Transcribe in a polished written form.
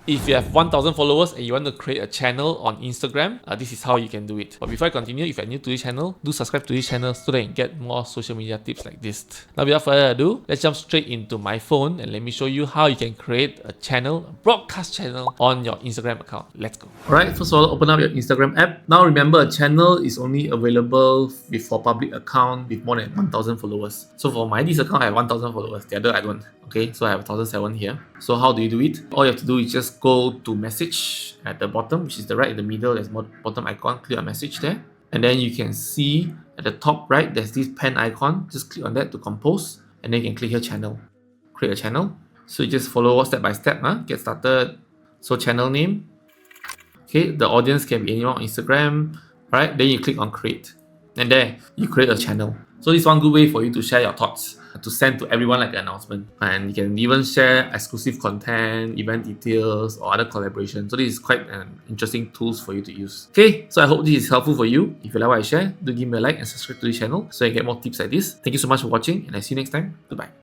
If you have 1000 followers and you want to create a channel on Instagram, this is how you can do it. But before I continue, if you're new to this channel, do subscribe to this channel so that you can get more social media tips like this. Now without further ado, let's jump straight into my phone and let me show you how you can create a channel, a broadcast channel on your Instagram account. Let's go. Alright, first of all, open up your Instagram app. Now remember, a channel is only available for public account with more than 1000 followers. So for my this account, I have 1000 followers. The other I don't. Okay, so I have 1007 here. So how do you do it? All you have to do is just go to message at the bottom, which is the right in the middle. There's bottom icon. Click on message there, and then you can see at the top right there's this pen icon. Just click on that to compose, and then you can click here channel, create a channel. So you just follow step by step. Get started. So channel name. Okay, the audience can be anyone on Instagram. Right, then you click on create, and there you create a channel. So this is one good way for you to share your thoughts, to send to everyone like an announcement. And you can even share exclusive content, event details, or other collaboration. So this is quite an interesting tools for you to use. Okay, so I hope this is helpful for you. If you like what I share, do give me a like and subscribe to the channel so you get more tips like this. Thank you so much for watching, and I see you next time. Goodbye.